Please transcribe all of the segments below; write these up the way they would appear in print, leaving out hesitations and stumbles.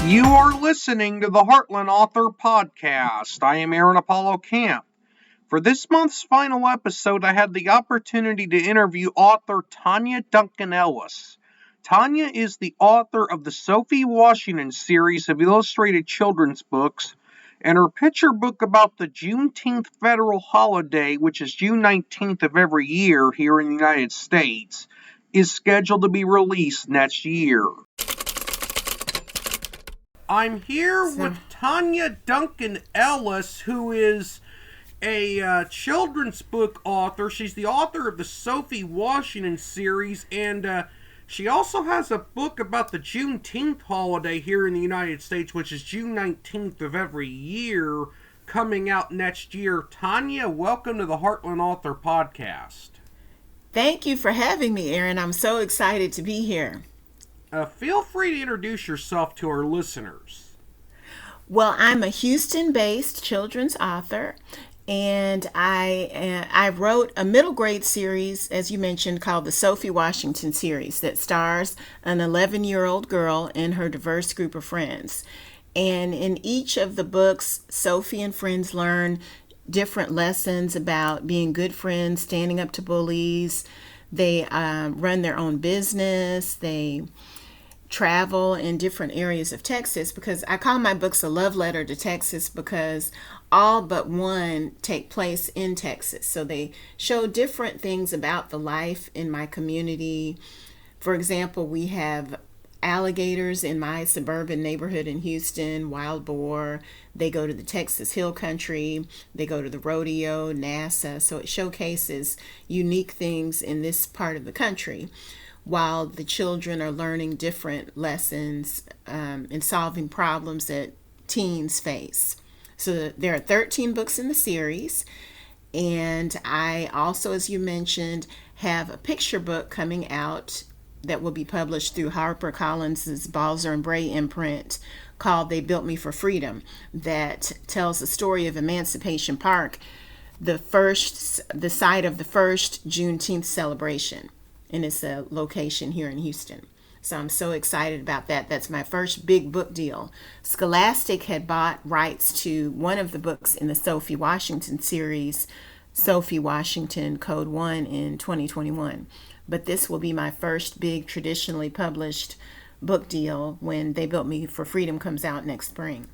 You are listening to the Heartland Author Podcast. I am Aaron Apollo Camp. For this month's final episode, I had the opportunity to interview author Tonya Duncan Ellis. Tonya is the author of the Sophie Washington series of illustrated children's books, and her picture book about the Juneteenth federal holiday, which is June 19th of every year here in the United States, is scheduled to be released next year. I'm here with Tonya Duncan Ellis, who is a children's book author. She's the author of the Sophie Washington series, and she also has a book about the Juneteenth holiday here in the United States, which is June 19th of every year, coming out next year. Tonya, welcome to the Heartland Author Podcast. Thank you for having me, Aaron. I'm so excited to be here. Feel free to introduce yourself to our listeners. Well, I'm a Houston-based children's author, and I wrote a middle grade series, as you mentioned, called the Sophie Washington series that stars an 11-year-old girl and her diverse group of friends. And in each of the books, Sophie and friends learn different lessons about being good friends, standing up to bullies. They run their own business. They travel in different areas of Texas, because I call my books a love letter to Texas because all but one take place in Texas. So they show different things about the life in my community. For example, we have alligators in my suburban neighborhood in Houston, wild boar. They go to the Texas Hill Country. They go to the rodeo, NASA. So it showcases unique things in this part of the country, while the children are learning different lessons in solving problems that teens face. So there are 13 books in the series, and I also, as you mentioned, have a picture book coming out that will be published through HarperCollins' Balzer and Bray imprint called They Built Me for Freedom, that tells the story of Emancipation Park, the site of the first Juneteenth celebration. And it's a location here in Houston. So I'm so excited about that. That's my first big book deal. Scholastic had bought rights to one of the books in the Sophie Washington series, Sophie Washington Code 1, in 2021. But this will be my first big traditionally published book deal when They Built Me for Freedom comes out next spring.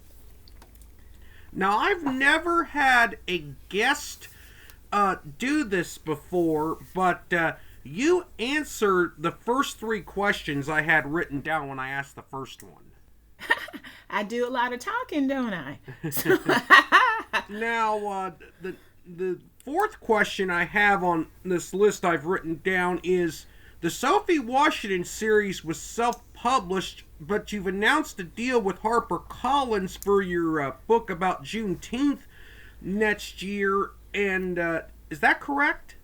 Now, I've never had a guest do this before, but you answered the first three questions I had written down when I asked the first one. I do a lot of talking, don't I? Now, the fourth question I have on this list I've written down is, the Sophie Washington series was self-published, but you've announced a deal with HarperCollins for your book about Juneteenth next year, and is that correct?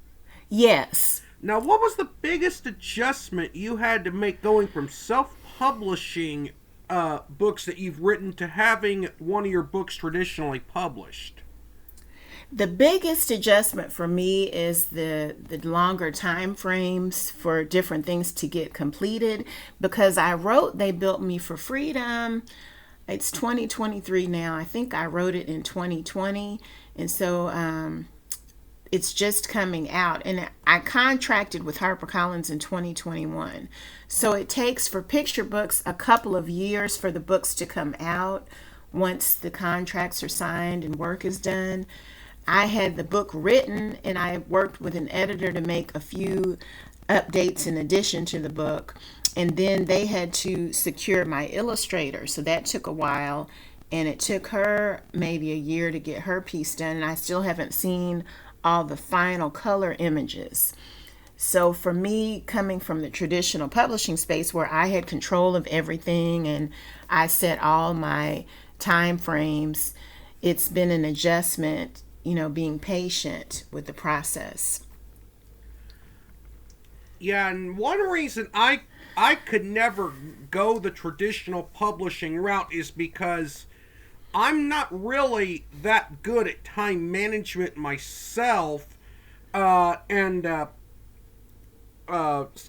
Yes. Now, what was the biggest adjustment you had to make going from self-publishing books that you've written to having one of your books traditionally published? The biggest adjustment for me is the longer time frames for different things to get completed, because I wrote They Built Me for Freedom. It's 2023 now. I think I wrote it in 2020, and so it's just coming out, and I contracted with HarperCollins in 2021. So it takes for picture books a couple of years for the books to come out once the contracts are signed and work is done. I had the book written, and I worked with an editor to make a few updates in addition to the book, and then they had to secure my illustrator. So that took a while, and it took her maybe a year to get her piece done, and I still haven't seen all the final color images. So for me, coming from the traditional publishing space where I had control of everything and I set all my time frames, it's been an adjustment, being patient with the process. Yeah, and one reason I could never go the traditional publishing route is because I'm not really that good at time management myself, and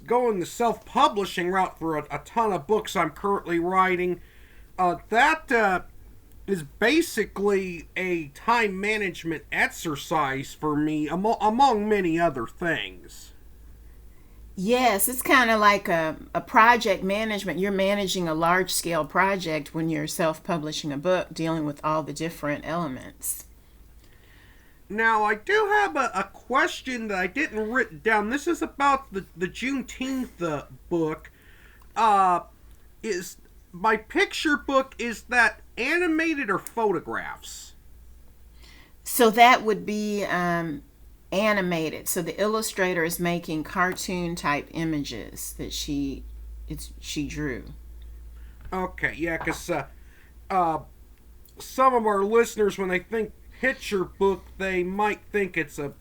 going the self-publishing route for a ton of books I'm currently writing, That is basically a time management exercise for me, among many other things. Yes, it's kind of like a project management. You're managing a large scale project when you're self publishing a book, dealing with all the different elements. Now, I do have a question that I didn't write down. This is about the Juneteenth book. Uh, is my picture book, is that animated or photographs? So that would be animated. So the illustrator is making cartoon type images that she drew. Okay, yeah, because uh, some of our listeners, when they think picture book, they might think it's a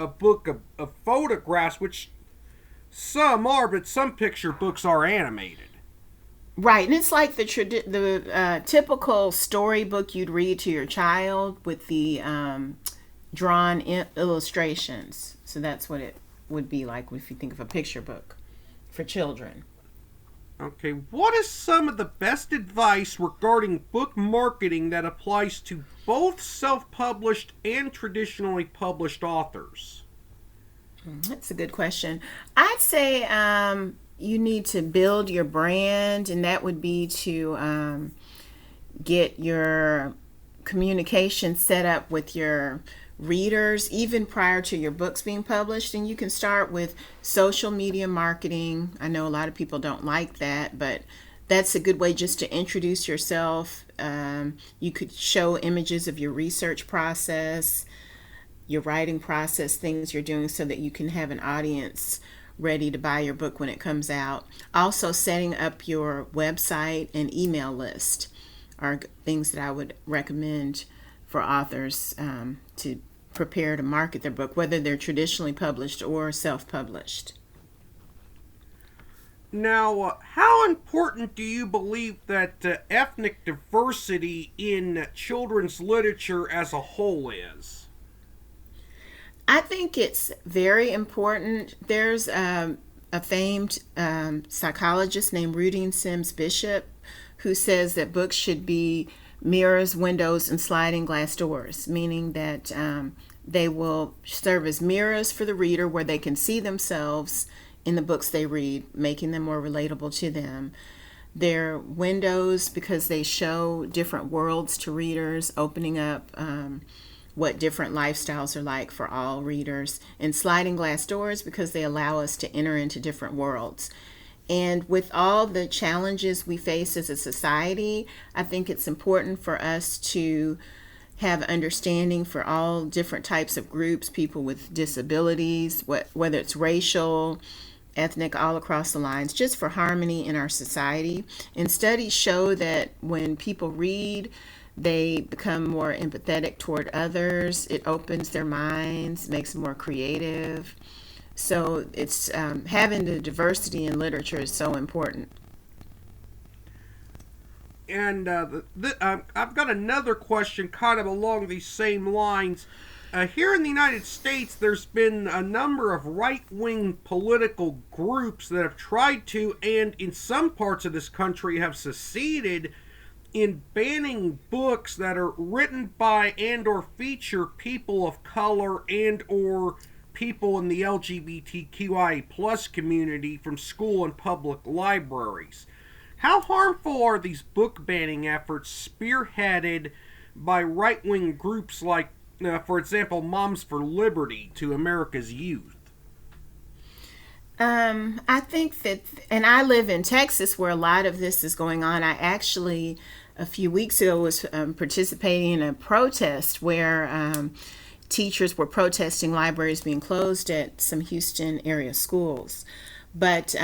book of photographs, which some are, but some picture books are animated. Right, and it's like the typical storybook you'd read to your child with the drawn illustrations. So that's what it would be like if you think of a picture book for children. Okay, what is some of the best advice regarding book marketing that applies to both self-published and traditionally published authors? That's a good question. I'd say you need to build your brand, and that would be to get your communication set up with your readers even prior to your books being published. And you can start with social media marketing. I know a lot of people don't like that, but that's a good way just to introduce yourself. You could show images of your research process, your writing process, things you're doing, so that you can have an audience ready to buy your book when it comes out. Also, setting up your website and email list are things that I would recommend for authors to prepare to market their book, whether they're traditionally published or self-published. Now, how important do you believe that ethnic diversity in children's literature as a whole is? I think it's very important. There's a famed psychologist named Rudine Sims Bishop who says that books should be mirrors, windows, and sliding glass doors, meaning that they will serve as mirrors for the reader where they can see themselves in the books they read, making them more relatable to them. They're windows because they show different worlds to readers, opening up what different lifestyles are like for all readers. And sliding glass doors because they allow us to enter into different worlds. And with all the challenges we face as a society, I think it's important for us to have understanding for all different types of groups, people with disabilities, whether it's racial, ethnic, all across the lines, just for harmony in our society. And studies show that when people read, they become more empathetic toward others. It opens their minds, makes them more creative. So it's having the diversity in literature is so important. And I've got another question kind of along these same lines. Here in the United States, there's been a number of right-wing political groups that have tried to, and in some parts of this country have succeeded in banning books that are written by and or feature people of color and or people in the LGBTQIA plus community from school and public libraries. How harmful are these book banning efforts spearheaded by right-wing groups like, for example, Moms for Liberty to America's youth? I think that, and I live in Texas where a lot of this is going on. I actually, a few weeks ago, was participating in a protest where teachers were protesting libraries being closed at some Houston area schools. But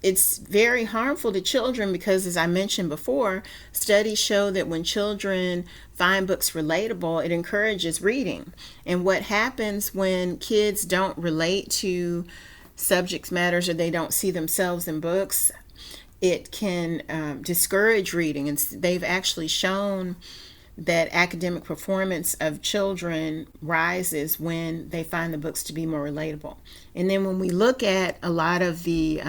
it's very harmful to children because, as I mentioned before, studies show that when children find books relatable, it encourages reading. And what happens when kids don't relate to subject matters or they don't see themselves in books, it can discourage reading. And they've actually shown that academic performance of children rises when they find the books to be more relatable. And then when we look at a lot of the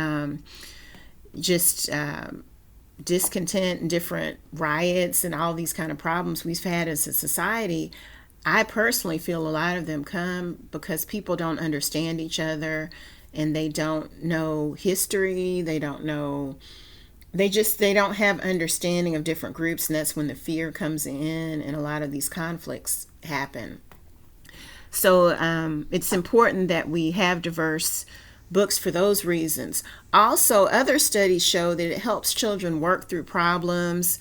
discontent and different riots and all these kind of problems we've had as a society, I personally feel a lot of them come because people don't understand each other, and they don't know history. They don't know, they don't have understanding of different groups, and that's when the fear comes in and a lot of these conflicts happen. So it's important that we have diverse books for those reasons. Also, other studies show that it helps children work through problems.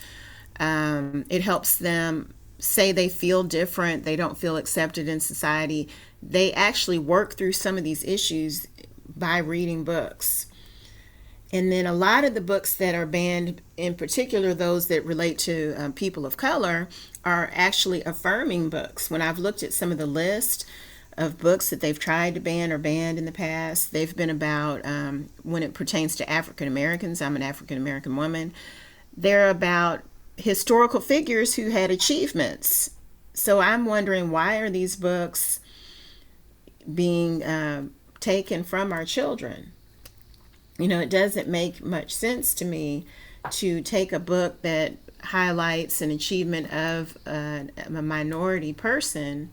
It helps them say they feel different, they don't feel accepted in society. They actually work through some of these issues by reading books. And then a lot of the books that are banned, in particular those that relate to people of color, are actually affirming books. When I've looked at some of the list of books that they've tried to ban or banned in the past, they've been about, when it pertains to African Americans, I'm an African American woman, they're about historical figures who had achievements. So I'm wondering, why are these books being taken from our children? You know, it doesn't make much sense to me to take a book that highlights an achievement of a minority person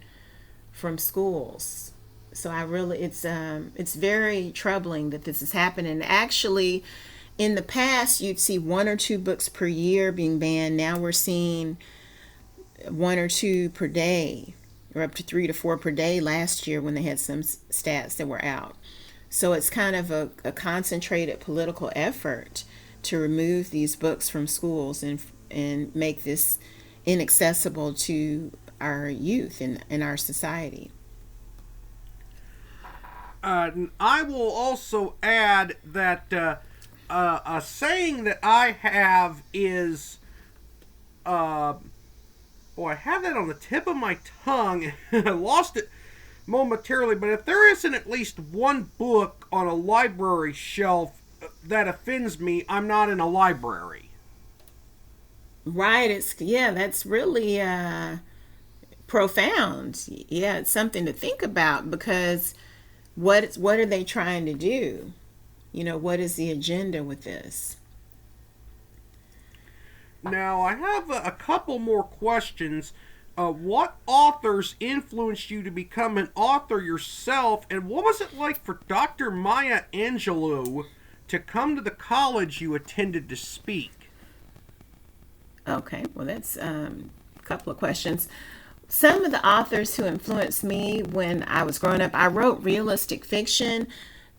from schools. So I really, it's very troubling that this is happening. Actually, in the past, you'd see 1 or 2 books per year being banned. Now we're seeing 1 or 2 per day, or up to 3 to 4 per day last year when they had some stats that were out. So it's kind of a concentrated political effort to remove these books from schools and make this inaccessible to our youth in our society. I will also add that a saying that I have is, I have that on the tip of my tongue. I lost it momentarily, but if there isn't at least one book on a library shelf that offends me, I'm not in a library. Right. That's really profound. Yeah, it's something to think about, because what are they trying to do? You know, what is the agenda with this? Now, I have a couple more questions. What authors influenced you to become an author yourself, and what was it like for Dr. Maya Angelou to come to the college you attended to speak? Okay, well, that's a couple of questions. Some of the authors who influenced me when I was growing up, I wrote realistic fiction,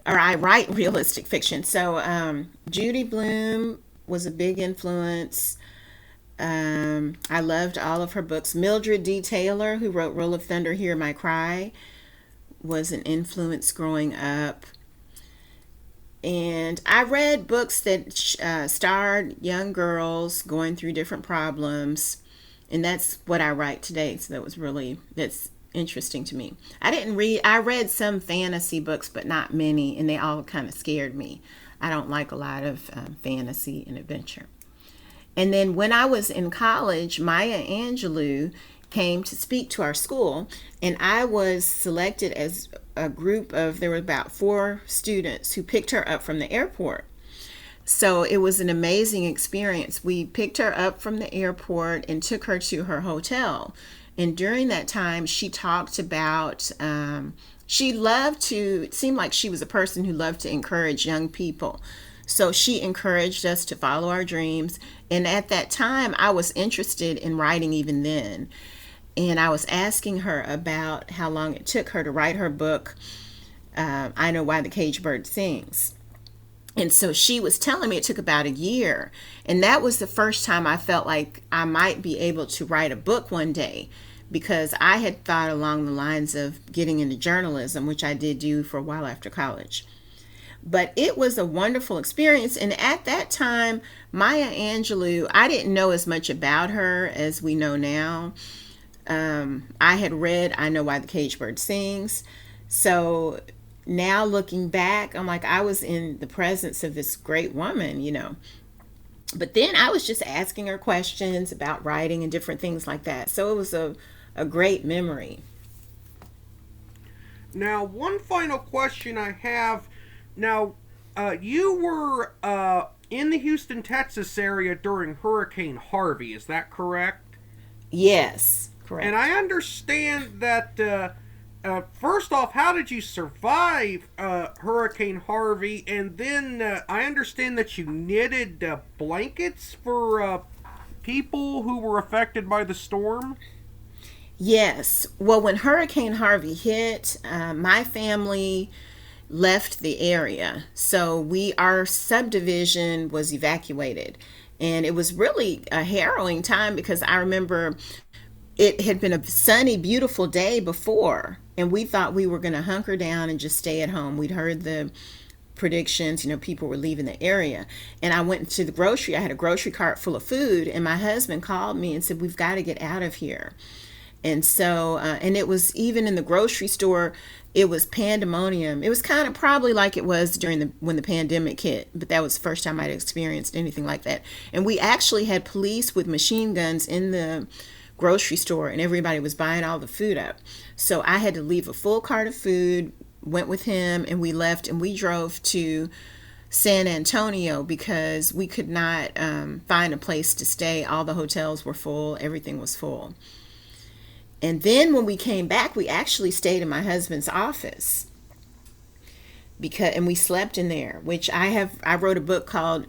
or I write realistic fiction. So Judy Blume was a big influence. I loved all of her books. Mildred D. Taylor, who wrote Roll of Thunder, Hear My Cry, was an influence growing up. And I read books that starred young girls going through different problems. And that's what I write today. So that's interesting to me. I read some fantasy books, but not many. And they all kind of scared me. I don't like a lot of fantasy and adventure. And then when I was in college, Maya Angelou came to speak to our school, and I was selected as a group of, there were about 4 students who picked her up from the airport. So it was an amazing experience. We picked her up from the airport and took her to her hotel. And during that time, she talked about, it seemed like she was a person who loved to encourage young people. So she encouraged us to follow our dreams. And at that time, I was interested in writing even then. And I was asking her about how long it took her to write her book, I Know Why the Caged Bird Sings. And so she was telling me it took about a year. And that was the first time I felt like I might be able to write a book one day, because I had thought along the lines of getting into journalism, which I did do for a while after college. But it was a wonderful experience. And at that time, Maya Angelou, I didn't know as much about her as we know now. I had read I Know Why the Caged Bird Sings. So now looking back, I'm like, I was in the presence of this great woman, you know. But then I was just asking her questions about writing and different things like that. So it was a great memory. Now, one final question I have. Now, you were in the Houston, Texas area during Hurricane Harvey. Is that correct? Yes, And correct. I understand that, first off, how did you survive Hurricane Harvey? And then I understand that you knitted blankets for people who were affected by the storm. Yes. Well, when Hurricane Harvey hit, my family left the area. So our subdivision was evacuated. And it was really a harrowing time because I remember it had been a sunny, beautiful day before, and we thought we were going to hunker down and just stay at home. We'd heard the predictions, people were leaving the area. And I went to the grocery. I had a grocery cart full of food, and my husband called me and said, "We've got to get out of here." And so, and it was even in the grocery store, it was pandemonium. It was kind of probably like it was when the pandemic hit, but that was the first time I'd experienced anything like that. And we actually had police with machine guns in the grocery store, and everybody was buying all the food up. So I had to leave a full cart of food, went with him, and we left, and we drove to San Antonio because we could not find a place to stay. All the hotels were full, everything was full. And then when we came back, we actually stayed in my husband's office and we slept in there, which I wrote a book called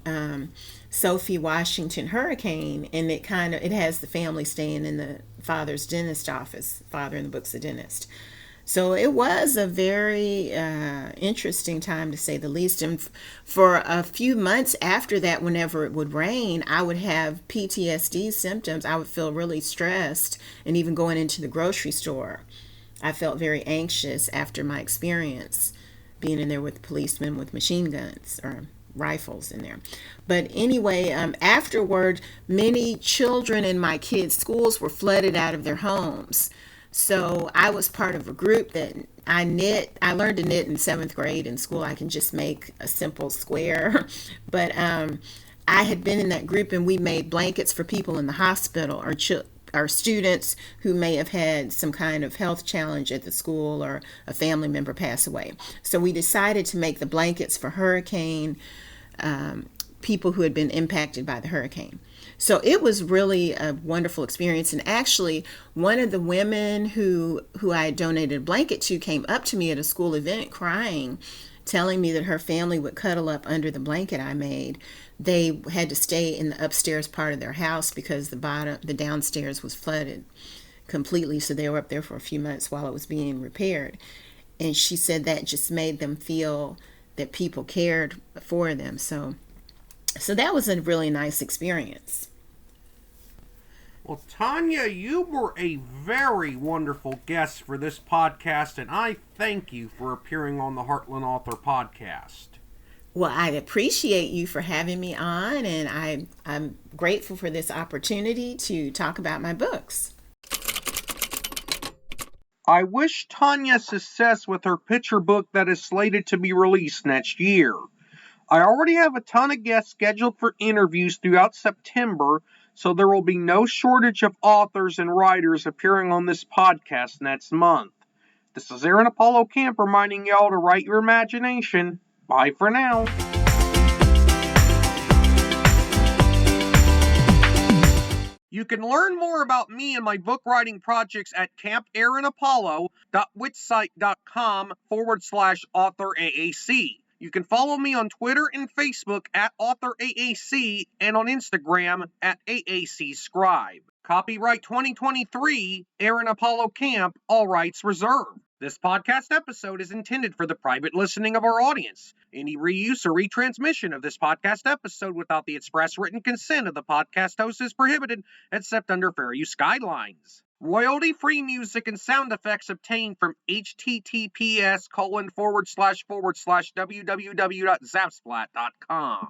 Sophie Washington Hurricane, and it has the family staying in the father's dentist office. Father in the book's a dentist. So it was a very interesting time, to say the least. And for a few months after that, whenever it would rain, I would have PTSD symptoms. I would feel really stressed, and even going into the grocery store, I felt very anxious after my experience being in there with policemen with machine guns or rifles in there. But anyway, afterward, many children in my kids' schools were flooded out of their homes. So I was part of a group that I knit. I learned to knit in seventh grade in school. I can just make a simple square. But I had been in that group, and we made blankets for people in the hospital, or students who may have had some kind of health challenge at the school, or a family member pass away. So we decided to make the blankets for hurricane people who had been impacted by the hurricane. So it was really a wonderful experience. And actually, one of the women who I had donated a blanket to came up to me at a school event crying, telling me that her family would cuddle up under the blanket I made. They had to stay in the upstairs part of their house because the downstairs was flooded completely. So they were up there for a few months while it was being repaired. And she said that just made them feel that people cared for them. So that was a really nice experience. Well, Tonya, you were a very wonderful guest for this podcast, and I thank you for appearing on the Heartland Author Podcast. Well, I appreciate you for having me on, and I'm grateful for this opportunity to talk about my books. I wish Tonya success with her picture book that is slated to be released next year. I already have a ton of guests scheduled for interviews throughout September, so there will be no shortage of authors and writers appearing on this podcast next month. This is Aaron Apollo Camp reminding y'all to write your imagination. Bye for now. You can learn more about me and my book writing projects at campaaronapollo.wixsite.com/authoraac. You can follow me on Twitter and Facebook at AuthorAAC and on Instagram at AACScribe. Copyright 2023, Aaron Apollo Camp, all rights reserved. This podcast episode is intended for the private listening of our audience. Any reuse or retransmission of this podcast episode without the express written consent of the podcast host is prohibited, except under fair use guidelines. Royalty-free music and sound effects obtained from https://www.zapsplat.com.